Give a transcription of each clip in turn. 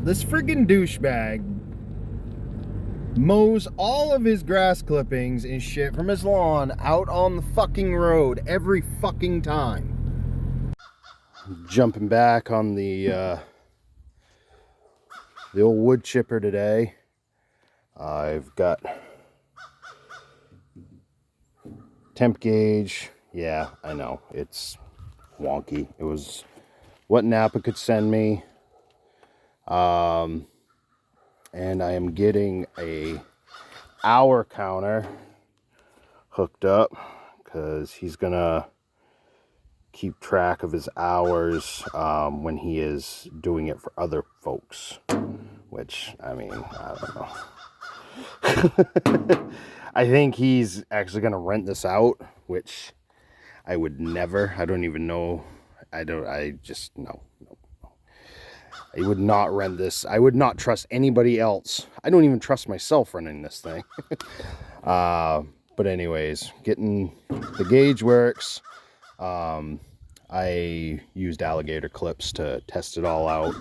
This friggin' douchebag mows all of his grass clippings and shit from his lawn out on the fucking road every fucking time. Jumping back on the old wood chipper today. I've got temp gauge. Yeah, I know, it's wonky. It was what Napa could send me. And I am getting a hour counter hooked up because he's gonna keep track of his hours when he is doing it for other folks, which, I mean, I don't know. I think he's actually gonna rent this out, which I would never. I don't even know. I just, no. I would not rent this. I would not trust anybody else. I don't even trust myself running this thing. But anyways, getting the gauge works. I used alligator clips to test it all out.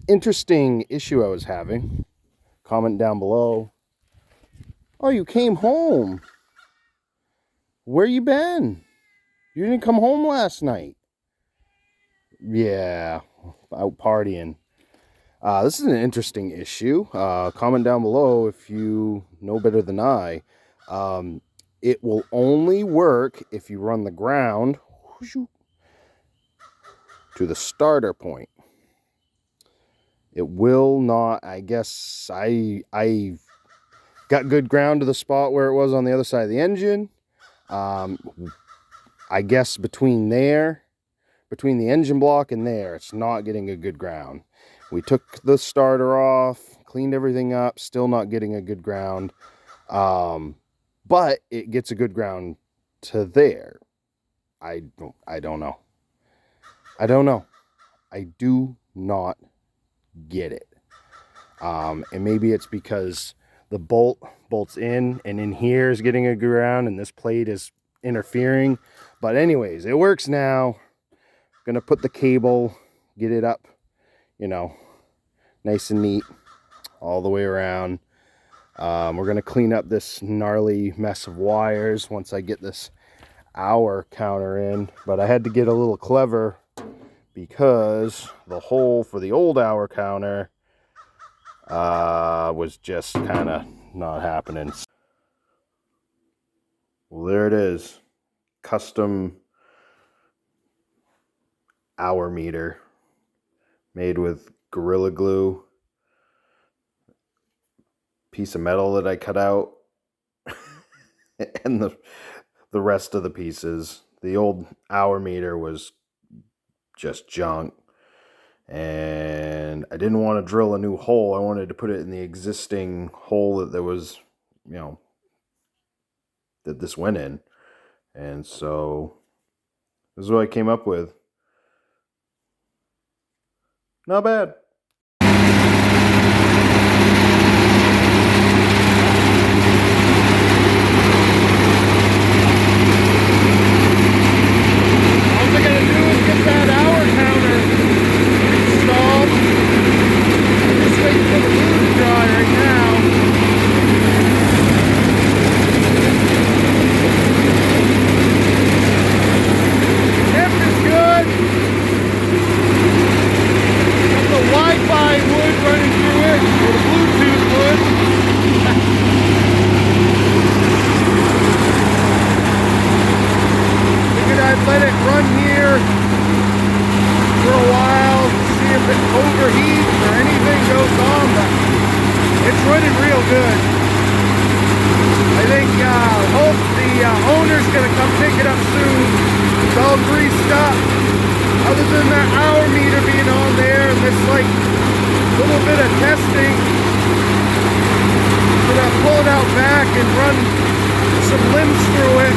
Interesting issue I was having. Comment down below. Oh, you came home. Where you been? You didn't come home last night. Yeah, out partying. This is an interesting issue. Comment down below if you know better than I. It will only work if you run the ground to the starter point. It will not, I guess, I got good ground to the spot where it was on the other side of the engine. I guess between the engine block and there, it's not getting a good ground. We took the starter off, cleaned everything up, still not getting a good ground. But it gets a good ground to there. I don't know. I do not get it. And maybe it's because the bolts in, and in here is getting a good ground, and this plate is interfering. But anyways, it works now. Gonna put the cable, get it up, you know, nice and neat all the way around. We're gonna clean up this gnarly mess of wires once I get this hour counter in. But I had to get a little clever because the hole for the old hour counter was just kind of not happening. Well, there it is. Custom hour meter made with Gorilla Glue. Piece of metal that I cut out and the rest of the pieces. The old hour meter was just junk, and I didn't want to drill a new hole. I wanted to put it in the existing hole that there was, you know, that this went in. And so this is what I came up with. Not bad. All I gotta do is get that hour counter installed. I'm just waiting for the glue to dry right now. Temp is good. Got the Wi-Fi wood running through it, or the Bluetooth wood. Figured I'd let it run here for a while, see if it overheats or anything goes on, but it's running real good. I think hope the owner's gonna come pick it up soon. It's all greased up. Other than that hour meter being on there and this like little bit of testing, I'm gonna pull it out back and run some limbs through it.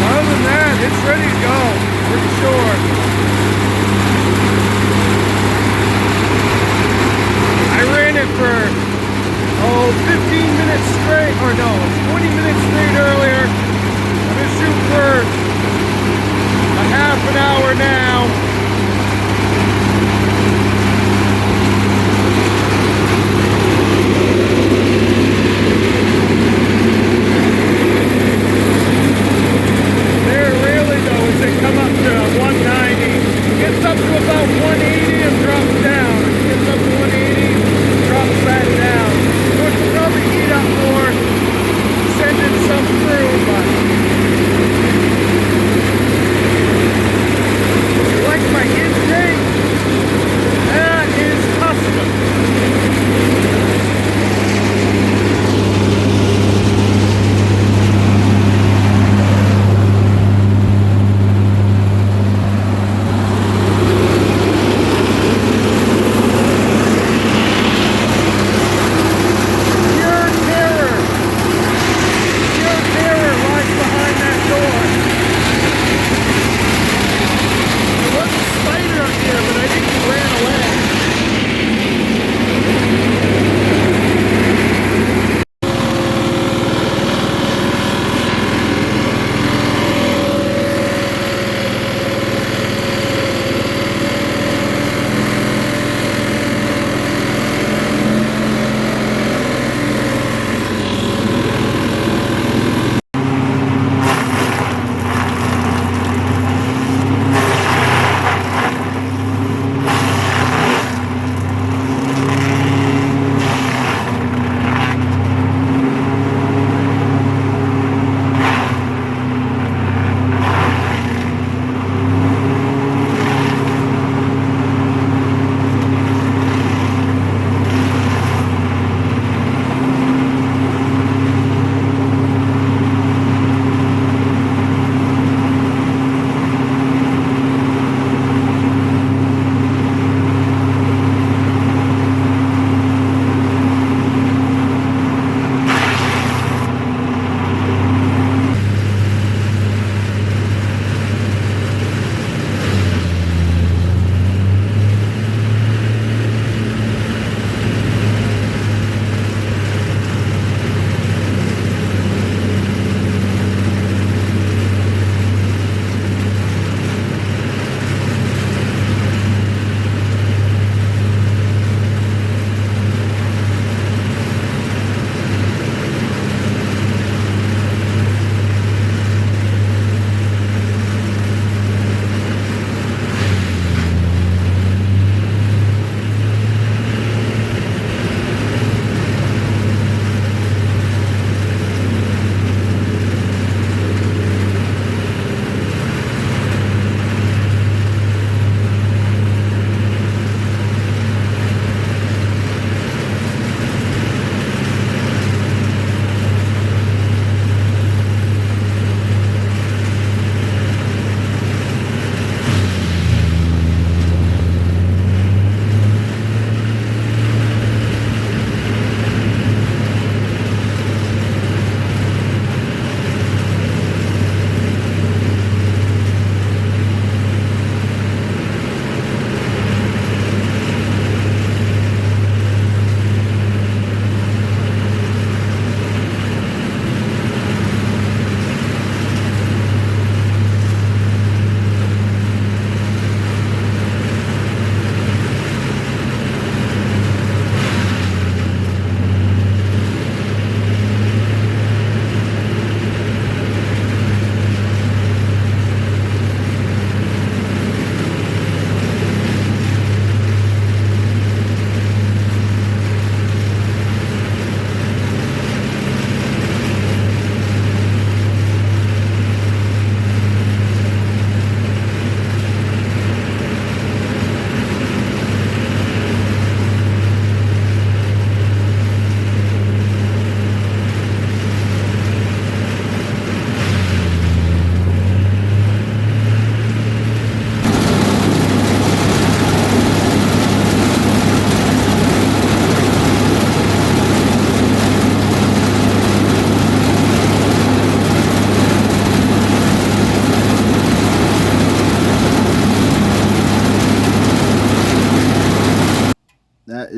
Other than that, it's ready to go, pretty sure. I ran it for 15 minutes straight, or no, 20 minutes straight earlier. I'm gonna shoot for a half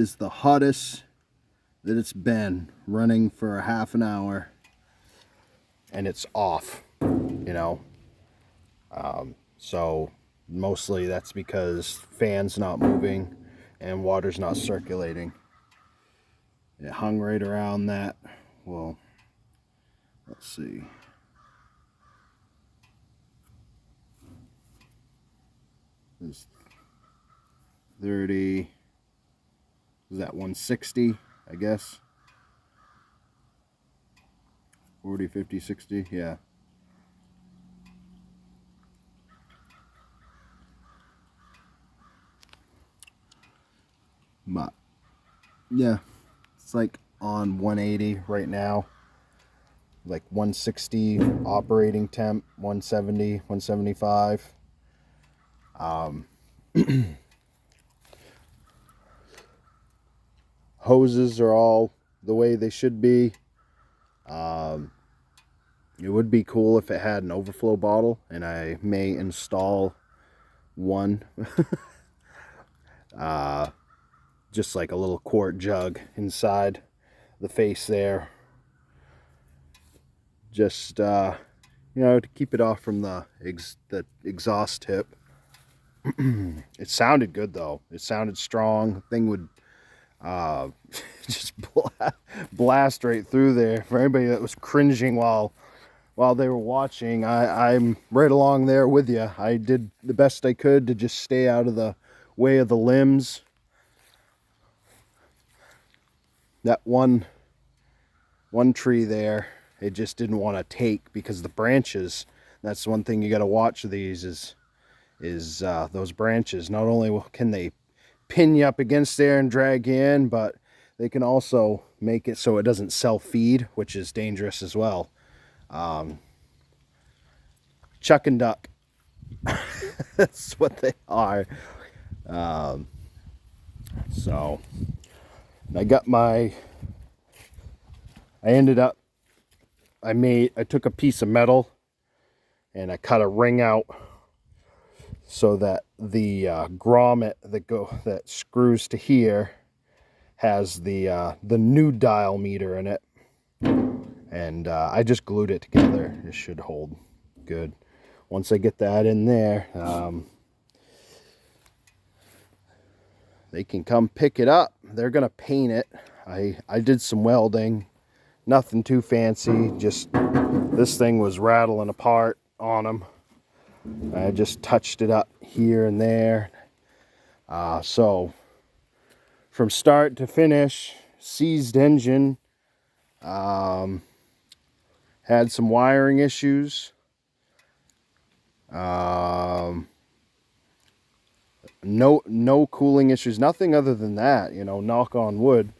is the hottest that it's been, running for a half an hour, and it's off, you know. So mostly that's because fan's not moving and water's not circulating. It hung right around that. Well, let's see. It's 30. Is that 160, I guess? 40, 50, 60, yeah. But yeah, it's like on 180 right now, like 160 operating temp, 170, 175. Hoses are all the way they should be. It would be cool if it had an overflow bottle, and I may install one. Just like a little quart jug inside the face there, just you know, to keep it off from the exhaust tip. It sounded good though. It sounded strong. The thing would just blast right through there. For anybody that was cringing while they were watching, I'm right along there with you. I did the best I could to just stay out of the way of the limbs. That one tree there, it just didn't want to take because the branches. That's one thing you got to watch these is those branches. Not only can they pin you up against there and drag you in, but they can also make it so it doesn't self-feed, which is dangerous as well. Chuck and duck. That's what they are. So I got I took a piece of metal and I cut a ring out so that the grommet that screws to here has the new dial meter in it, and I just glued it together. It should hold good. Once I get that in there, they can come pick it up. They're gonna paint it. I did some welding, nothing too fancy, just this thing was rattling apart on them. I just touched it up here and there. So from start to finish, seized engine, had some wiring issues, no cooling issues, nothing other than that, you know, knock on wood.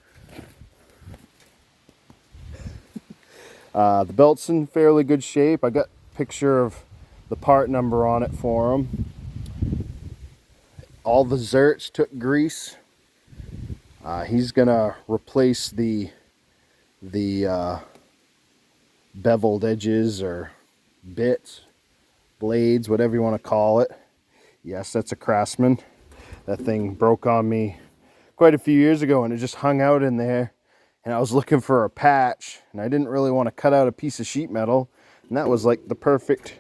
The belt's in fairly good shape. I got a picture of the part number on it for them. All the zerts took grease. He's gonna replace the beveled edges or bits, blades, whatever you want to call it. Yes, that's a Craftsman. That thing broke on me quite a few years ago, and it just hung out in there, and I was looking for a patch, and I didn't really want to cut out a piece of sheet metal, and that was like the perfect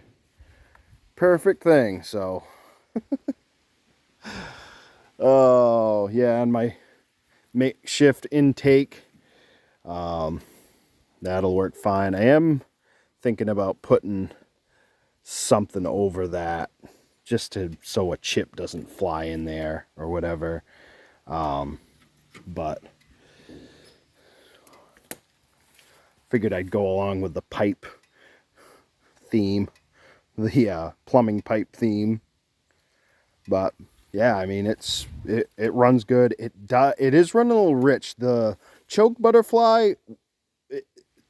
thing. So oh yeah, and my makeshift intake, that'll work fine. I am thinking about putting something over that, just so a chip doesn't fly in there or whatever. But figured I'd go along with the pipe theme, the plumbing pipe theme. But yeah, I mean, it runs good. It is running a little rich. The choke butterfly,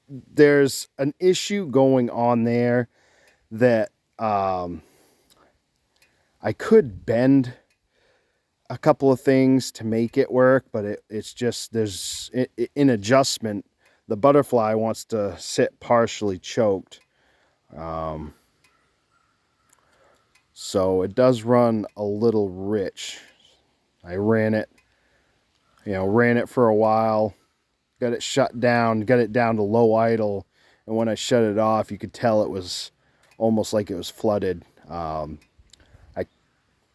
there's an issue going on there that I could bend a couple of things to make it work, but it's just there's in adjustment. The butterfly wants to sit partially choked, so it does run a little rich. I ran it You know, ran it for a while, got it shut down, got it down to low idle, and when I shut it off, you could tell it was almost like it was flooded. I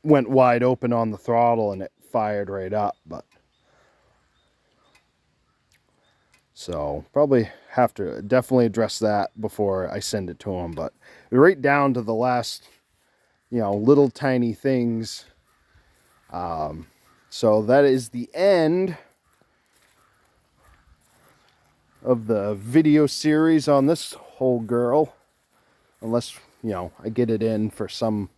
went wide open on the throttle and it fired right up, but so probably have to definitely address that before I send it to him. But right down to the last, you know, little tiny things. So that is the end of the video series on this whole girl, unless, you know, I get it in for some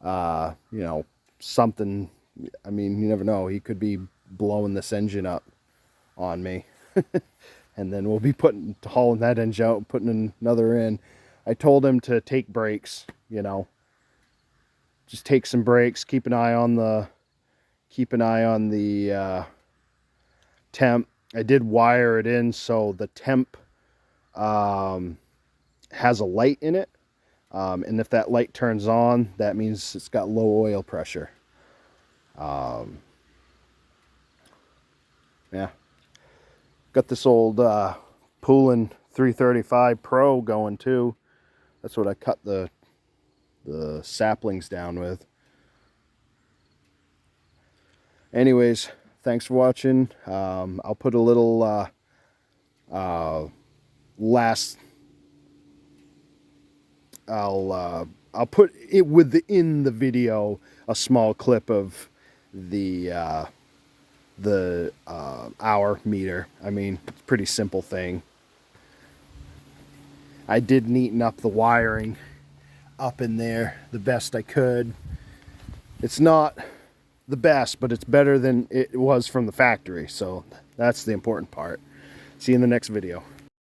you know, something. I mean, you never know, he could be blowing this engine up on me. And then we'll be hauling that engine out and putting another in. I told him to take breaks, you know, just take some breaks, keep an eye on the temp. I did wire it in so the temp has a light in it, and if that light turns on, that means it's got low oil pressure. Yeah, got this old Poulan 335 Pro going too. That's what I cut the saplings down with. Anyways, thanks for watching. I'll put a little I'll put it within the video a small clip of the hour meter. I mean, it's a pretty simple thing. I did neaten up the wiring up in there the best I could. It's not the best, but it's better than it was from the factory, so that's the important part. See you in the next video.